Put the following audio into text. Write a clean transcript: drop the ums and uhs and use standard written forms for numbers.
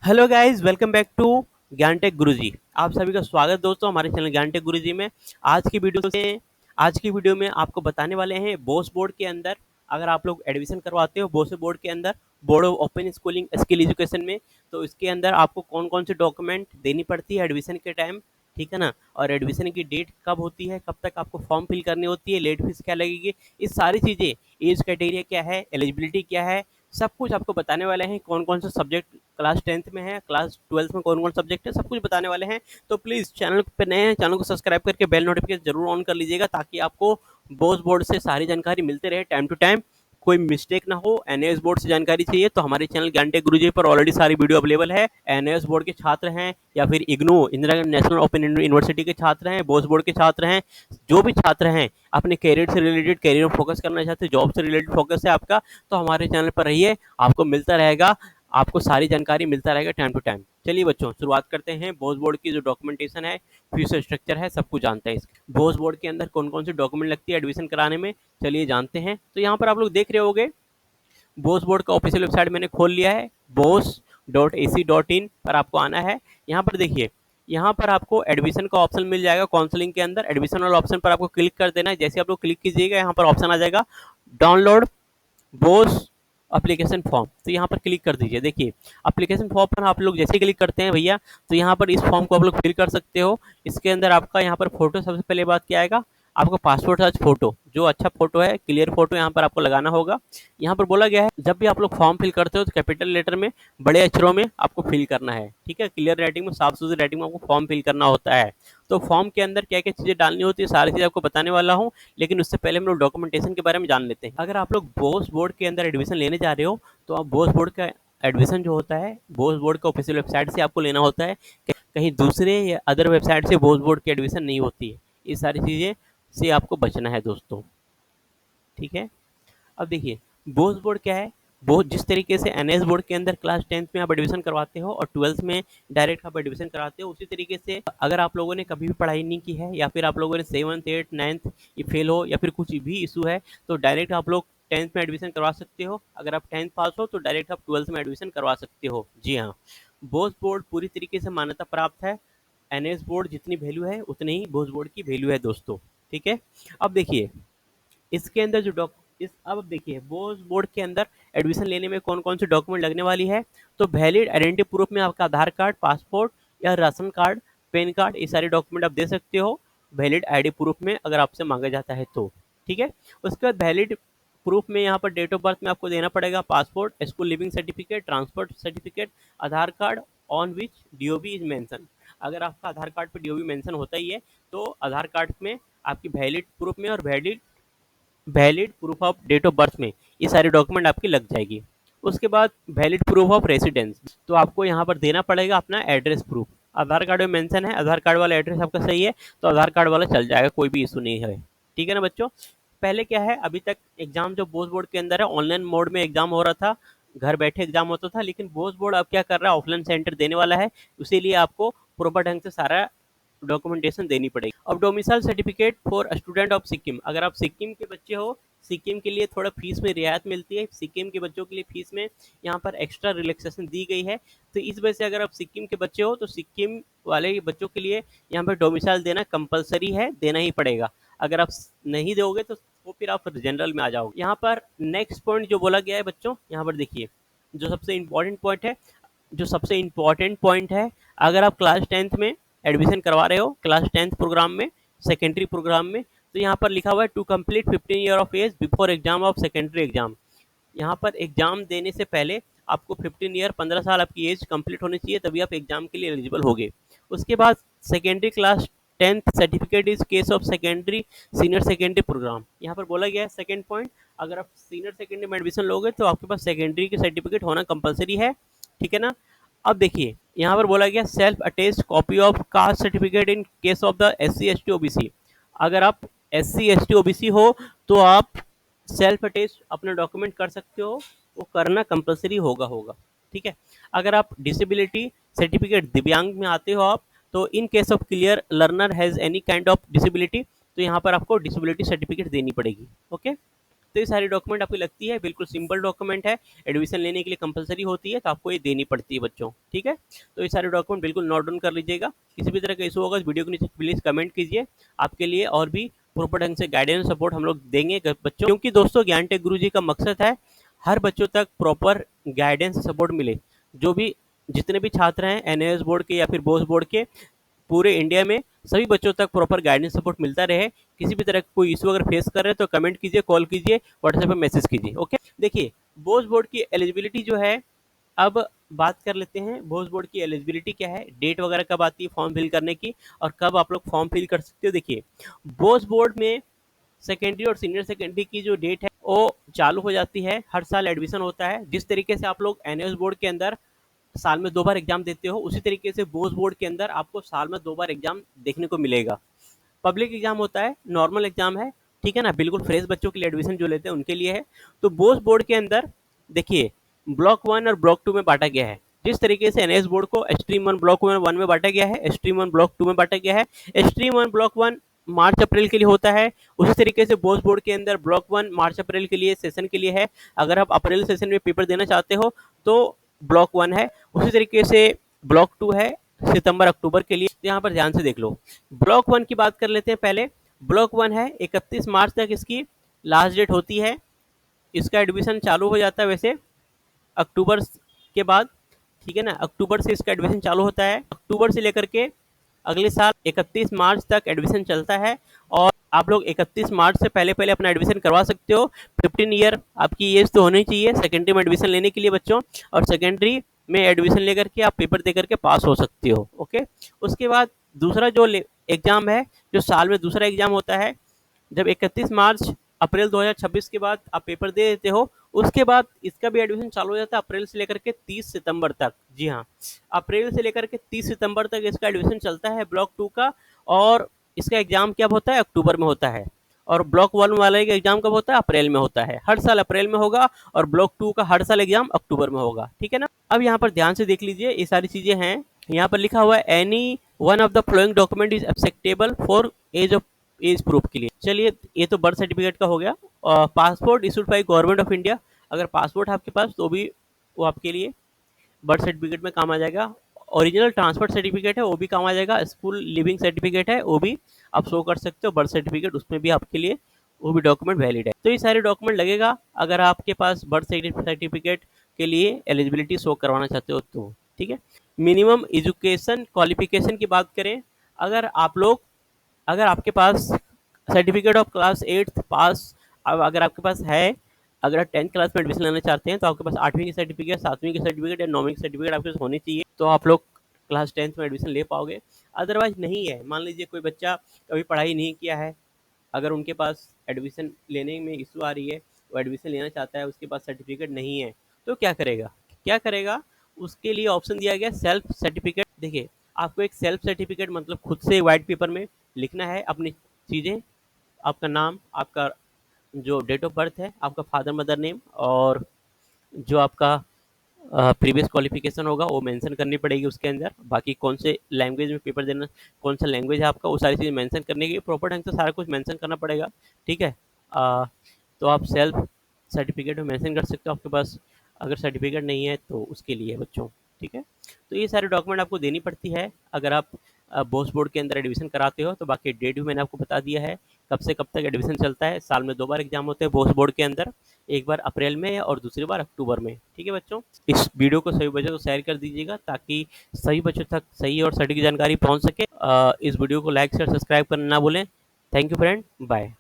Hello guys, welcome back to Gyan Tech Guruji. आप सभी का स्वागत दोस्तों हमारे चैनल ज्ञान टेक गुरुजी में। आज की वीडियो में आपको बताने वाले हैं बोस बोर्ड के अंदर अगर आप लोग एडमिशन करवाते हो बोस बोर्ड के अंदर, board of open schooling skill education में, तो इसके अंदर आपको कौन कौन से डॉक्यूमेंट देनी पड़ती है एडमिशन के टाइम, ठीक है ना। और एडमिशन की डेट कब होती है, कब तक आपको फॉर्म फिल करनी होती है, लेट फीस क्या लगेगी, ये सारी चीज़ें, एज क्राइटेरिया क्या है, एलिजिबिलिटी क्या है, सब कुछ आपको बताने वाले हैं। कौन कौन से सब्जेक्ट क्लास 10th में है, क्लास 12th में कौन कौन सब्जेक्ट है, सब कुछ बताने वाले हैं। तो प्लीज़ चैनल पे नए हैं, चैनल को सब्सक्राइब करके बेल नोटिफिकेशन जरूर ऑन कर लीजिएगा ताकि आपको बोस बोर्ड से सारी जानकारी मिलते रहे टाइम टू टाइम, कोई मिस्टेक ना हो। एनएएस बोर्ड से जानकारी चाहिए तो हमारे चैनल ज्ञान टेक गुरुजी पर ऑलरेडी सारी वीडियो अवेलेबल है। एनएएस बोर्ड के छात्र हैं या फिर IGNOU Indira Gandhi national open university के छात्र हैं, बोस बोर्ड के छात्र हैं, जो भी छात्र हैं अपने करियर से रिलेटेड, करियर में फोकस करना चाहते हैं, जॉब से रिलेटेड फोकस है आपका, तो हमारे चैनल पर रहिए, आपको मिलता रहेगा, आपको सारी जानकारी मिलता रहेगा टाइम टू टाइम। चलिए बच्चों, शुरुआत करते हैं। बोस बोर्ड की जो डॉक्यूमेंटेशन है, फीस स्ट्रक्चर है, सब कुछ जानते हैं। बोस बोर्ड के अंदर कौन कौन सी डॉक्यूमेंट लगती है एडमिशन कराने में, चलिए जानते हैं। तो यहाँ पर आप लोग देख रहे होंगे, बोस बोर्ड का ऑफिशियल वेबसाइट मैंने खोल लिया है, bose.ac.in पर आपको आना है। यहाँ पर देखिए, यहाँ पर आपको एडमिशन का ऑप्शन मिल जाएगा। काउंसलिंग के अंदर एडमिशन वाला ऑप्शन पर आपको क्लिक कर देना है। जैसे आप लोग क्लिक कीजिएगा, यहाँ पर ऑप्शन आ जाएगा डाउनलोड बोस एप्लीकेशन फॉर्म, तो यहाँ पर क्लिक कर दीजिए। देखिए, एप्लीकेशन फॉर्म पर आप लोग जैसे क्लिक करते हैं भैया, तो यहाँ पर इस फॉर्म को आप लोग फिल कर सकते हो। इसके अंदर आपका यहाँ पर फोटो, सबसे पहले बात क्या आएगा, आपको पासपोर्ट साइज फोटो, जो अच्छा फोटो है, क्लियर फोटो यहाँ पर आपको लगाना होगा। यहाँ पर बोला गया है जब भी आप लोग फॉर्म फिल करते हो तो कैपिटल लेटर में, बड़े अक्षरों में आपको फिल करना है, ठीक है। क्लियर राइटिंग में, साफ सुथरी राइटिंग में आपको फॉर्म फिल करना होता है। तो फॉर्म के अंदर क्या क्या चीज़ें डालनी होती है, सारी चीज़ आपको बताने वाला हूँ, लेकिन उससे पहले हम लोग डॉक्यूमेंटेशन के बारे में जान लेते हैं। अगर आप लोग बोस बोर्ड के अंदर एडमिशन लेने जा रहे हो तो आप बोस बोर्ड का एडमिशन जो होता है बोस बोर्ड का ऑफिशियल वेबसाइट से आपको लेना होता है। कहीं दूसरे या अदर वेबसाइट से बोस बोर्ड की एडमिशन नहीं होती है। ये सारी चीज़ें से आपको बचना है दोस्तों, ठीक है। अब देखिए, बोस बोर्ड क्या है। बोस जिस तरीके से एनएस बोर्ड के अंदर क्लास 10th में आप एडमिशन करवाते हो और 12th में डायरेक्ट आप एडमिशन कराते हो, उसी तरीके से अगर आप लोगों ने कभी भी पढ़ाई नहीं की है या फिर आप लोगों ने 7th 8th 9th ये फेल हो या फिर कुछ भी इशू है, तो डायरेक्ट आप लोग 10th में एडमिशन करवा सकते हो। अगर आप 10th पास हो तो डायरेक्ट आप 12th में एडमिशन करवा सकते हो। जी हाँ, बोस बोर्ड पूरी तरीके से मान्यता प्राप्त है। एनएस बोर्ड जितनी वैल्यू है उतनी ही बोस बोर्ड की वैल्यू है दोस्तों, ठीक है। अब देखिए, इसके अंदर जो डॉक इस अब देखिए, बोस बोर्ड के अंदर एडमिशन लेने में कौन कौन से डॉक्यूमेंट लगने वाली है। तो वैलिड आइडेंटिटी प्रूफ में आपका आधार कार्ड, पासपोर्ट या राशन कार्ड, पैन कार्ड, ये सारे डॉक्यूमेंट आप दे सकते हो वैलिड आईडी प्रूफ में, अगर आपसे मांगा जाता है तो, ठीक है। उसके बाद वैलिड प्रूफ में यहाँ पर डेट ऑफ बर्थ में आपको देना पड़ेगा passport, school leaving certificate, transport certificate, Aadhaar card on which DOB is mention. अगर आपका आधार कार्ड पे डीओबी मेंशन होता ही है तो आधार कार्ड में आपकी वैलिड प्रूफ में और valid proof of date of birth में ये सारे डॉक्यूमेंट आपकी लग जाएगी। उसके बाद वैलिड प्रूफ ऑफ रेसिडेंस, तो आपको यहाँ पर देना पड़ेगा अपना एड्रेस प्रूफ। आधार कार्ड में मेंशन है, आधार कार्ड वाला एड्रेस आपका सही है तो आधार कार्ड वाला चल जाएगा, कोई भी इशू नहीं है, ठीक है ना बच्चों। पहले क्या है, अभी तक एग्जाम जो बोस बोर्ड के अंदर है ऑनलाइन मोड में एग्जाम हो रहा था, घर बैठे एग्जाम होता था, लेकिन बोस बोर्ड अब क्या कर रहा है, ऑफलाइन सेंटर देने वाला है। इसीलिए आपको प्रॉपर ढंग से सारा डॉक्यूमेंटेशन देनी पड़ेगी। अब domicile certificate for student of Sikkim, अगर आप सिक्किम के बच्चे हो, सिक्किम के लिए थोड़ा फीस में रियायत मिलती है, सिक्किम के बच्चों के लिए फीस में यहाँ पर एक्स्ट्रा रिलैक्सेशन दी गई है। तो इस वजह से अगर आप सिक्किम के बच्चे हो तो सिक्किम वाले बच्चों के लिए यहाँ पर डोमिसाइल देना कंपलसरी है, देना ही पड़ेगा। अगर आप नहीं दोगे तो फिर आप जनरल में आ जाओगे। यहाँ पर नेक्स्ट पॉइंट जो बोला गया है बच्चों, यहाँ पर देखिए, जो सबसे इम्पोर्टेंट पॉइंट है, अगर आप क्लास 10th में एडमिशन करवा रहे हो, क्लास 10th प्रोग्राम में, सेकेंडरी प्रोग्राम में, तो यहाँ पर लिखा हुआ है to complete 15 year of age before exam of secondary exam. यहाँ पर एग्जाम देने से पहले आपको 15 ईयर, 15 साल आपकी एज कंप्लीट होनी चाहिए, तभी आप एग्जाम के लिए एलिजिबल होगे। उसके बाद secondary class 10th certificate is case of secondary senior secondary program. यहाँ पर बोला गया है सेकेंड पॉइंट, अगर आप सीनियर सेकेंडरी में एडमिशन लोगे तो आपके पास सेकेंडरी की सर्टिफिकेट होना कंपलसरी है, ठीक है ना। अब देखिए, यहाँ पर बोला गया self attest copy of caste certificate in case of the SC ST OBC। अगर आप SC ST OBC हो तो आप सेल्फ अटेस्ट अपना डॉक्यूमेंट कर सकते हो, वो करना कंपलसरी होगा, ठीक है। अगर आप डिसेबिलिटी सर्टिफिकेट, दिव्यांग में आते हो आप, तो in case of clear learner has any kind of disability, तो यहाँ पर आपको डिसेबिलिटी सर्टिफिकेट देनी पड़ेगी, ओके। तो ये सारी डॉक्यूमेंट आपकी लगती है, बिल्कुल सिंपल डॉक्यूमेंट है, एडमिशन लेने के लिए कंपलसरी होती है, तो आपको ये देनी पड़ती है बच्चों, ठीक है। तो ये सारे डॉक्यूमेंट बिल्कुल नोट डाउन कर लीजिएगा। किसी भी तरह का इशू होगा इस वीडियो के नीचे प्लीज़ कमेंट कीजिए, आपके लिए और भी प्रॉपर ढंग से गाइडेंस सपोर्ट हम लोग देंगे बच्चों, क्योंकि दोस्तों ज्ञान टेक गुरुजी का मकसद है हर बच्चों तक प्रॉपर गाइडेंस सपोर्ट मिले। जो भी जितने भी छात्र हैं एनएएस बोर्ड के या फिर बोस बोर्ड के, पूरे इंडिया में सभी बच्चों तक प्रॉपर गाइडेंस सपोर्ट मिलता रहे। किसी भी तरह का कोई इशू अगर फेस कर रहे हैं तो कमेंट कीजिए, कॉल कीजिए, व्हाट्सएप पे मैसेज कीजिए, ओके। देखिए बोस बोर्ड की एलिजिबिलिटी जो है, अब बात कर लेते हैं बोस बोर्ड की एलिजिबिलिटी क्या है, डेट वगैरह कब आती है फॉर्म फिल करने की और कब आप लोग फॉर्म फिल कर सकते हो। देखिए बोस बोर्ड में सेकेंडरी और सीनियर सेकेंडरी की जो डेट है वो चालू हो जाती है, हर साल एडमिशन होता है। जिस तरीके से आप लोग एनएएस बोर्ड के अंदर साल में 2 बार एग्जाम देते हो, उसी तरीके से बोस बोर्ड के अंदर आपको साल में 2 बार एग्जाम देखने को मिलेगा। पब्लिक एग्जाम होता है, नॉर्मल एग्जाम है, ठीक है ना, बिल्कुल फ्रेश बच्चों के लिए एडमिशन जो लेते हैं उनके लिए है। तो बोस बोर्ड के अंदर देखिए ब्लॉक 1 और ब्लॉक 2 में बांटा गया है। जिस तरीके से एनएएस बोर्ड को स्ट्रीम 1 ब्लॉक 1 में बांटा गया है, स्ट्रीम 1 ब्लॉक 2 में बांटा गया है। स्ट्रीम 1 ब्लॉक 1 मार्च अप्रैल के लिए होता है, उसी तरीके से बोस बोर्ड के अंदर ब्लॉक 1 मार्च अप्रैल के लिए सेशन के लिए है। अगर आप अप्रैल सेशन में पेपर देना चाहते हो तो ब्लॉक 1 है, उसी तरीके से ब्लॉक 2 है सितंबर अक्टूबर के लिए। यहाँ पर ध्यान से देख लो। ब्लॉक 1 की बात कर लेते हैं पहले। ब्लॉक 1 है 31 मार्च तक इसकी लास्ट डेट होती है। इसका एडमिशन चालू हो जाता है वैसे अक्टूबर के बाद, ठीक है ना, अक्टूबर से इसका एडमिशन चालू होता है। अक्टूबर से लेकर के अगले साल 31 मार्च तक एडमिशन चलता है और आप लोग 31 मार्च से पहले पहले अपना एडमिशन करवा सकते हो। 15 ईयर आपकी एज तो होनी चाहिए सेकेंडरी में एडमिशन लेने के लिए बच्चों, और सेकेंडरी में एडमिशन लेकर के आप पेपर दे करके पास हो सकते हो, ओके। उसके बाद दूसरा जो एग्ज़ाम है, जो साल में दूसरा एग्ज़ाम होता है, जब 31 मार्च अप्रैल 2026 के बाद आप पेपर दे देते हो, उसके बाद इसका भी एडमिशन चालू हो जाता है अप्रैल से लेकर के 30 सितंबर तक। जी हाँ, अप्रैल से लेकर के 30 सितंबर तक इसका एडमिशन चलता है ब्लॉक 2 का, और इसका एग्ज़ाम कब होता है, अक्टूबर में होता है। और ब्लॉक 1 वाले का एग्ज़ाम कब होता है, अप्रैल में होता है। हर साल अप्रैल में होगा और ब्लॉक 2 का हर साल एग्ज़ाम अक्टूबर में होगा, ठीक है ना। अब यहाँ पर ध्यान से देख लीजिए, ये सारी चीज़ें हैं। यहाँ पर लिखा हुआ है any one of the following document is acceptable for age proof के लिए। चलिए ये तो बर्थ सर्टिफिकेट का हो गया। Passport issued by government of India, अगर पासपोर्ट आपके पास तो भी वो आपके लिए बर्थ सर्टिफिकेट में काम आ जाएगा। ओरिजिनल ट्रांसफर सर्टिफिकेट है वो भी काम आ जाएगा। स्कूल लिविंग सर्टिफिकेट है वो भी आप शो कर सकते हो। बर्थ सर्टिफिकेट उसमें भी आपके लिए वो भी डॉक्यूमेंट वैलिड है। तो ये सारे डॉक्यूमेंट लगेगा अगर आपके पास बर्थ सर्टिफिकेट के लिए एलिजिबिलिटी शो करवाना चाहते हो तो, ठीक है। मिनिमम एजुकेशन क्वालिफिकेशन की बात करें, अगर आपके पास सर्टिफिकेट ऑफ क्लास 8th पास अगर आपके पास है, अगर आप 10th क्लास में एडमिशन लेना चाहते हैं तो आपके पास 8वीं की सर्टिफिकेट, 7वीं की सर्टिफिकेट या 9वीं की सर्टिफिकेट आपके पास होनी चाहिए, तो आप लोग क्लास 10th में एडमिशन ले पाओगे। अदरवाइज नहीं है, मान लीजिए कोई बच्चा कभी पढ़ाई नहीं किया है, अगर उनके पास एडमिशन लेने में इशू आ रही है, वो एडमिशन लेना चाहता है, उसके पास सर्टिफिकेट नहीं है, तो क्या करेगा, उसके लिए ऑप्शन दिया गया सेल्फ सर्टिफिकेट। देखिए आपको एक सेल्फ सर्टिफिकेट मतलब खुद से व्हाइट पेपर में लिखना है अपनी चीज़ें, आपका नाम, आपका जो डेट ऑफ बर्थ है, आपका फादर मदर नेम, और जो आपका प्रीवियस क्वालिफिकेशन होगा वो मेंशन करनी पड़ेगी उसके अंदर। बाकी कौन से लैंग्वेज में पेपर देना, कौन सा लैंग्वेज है आपका, वो सारी चीज़ें मेंशन करने की प्रॉपर ढंग से सारा कुछ मेंशन करना पड़ेगा, ठीक है। तो आप सेल्फ सर्टिफिकेट में मेंशन कर सकते हो आपके पास, अगर सर्टिफिकेट नहीं है तो उसके लिए बच्चों, ठीक है। तो ये सारे डॉक्यूमेंट आपको देनी पड़ती है अगर आप बोस बोर्ड के अंदर एडमिशन कराते हो। तो बाकी डेट भी मैंने आपको बता दिया है, कब से कब तक एडमिशन चलता है। साल में 2 बार एग्जाम होते हैं बोस बोर्ड के अंदर, एक बार अप्रैल में और दूसरी बार अक्टूबर में, ठीक है बच्चों। इस वीडियो को सभी बच्चों को शेयर कर दीजिएगा ताकि सभी बच्चों तक सही और सटीक जानकारी पहुंच सके। इस वीडियो को लाइक शेयर सब्सक्राइब करना ना भूलें। Thank you friend, bye.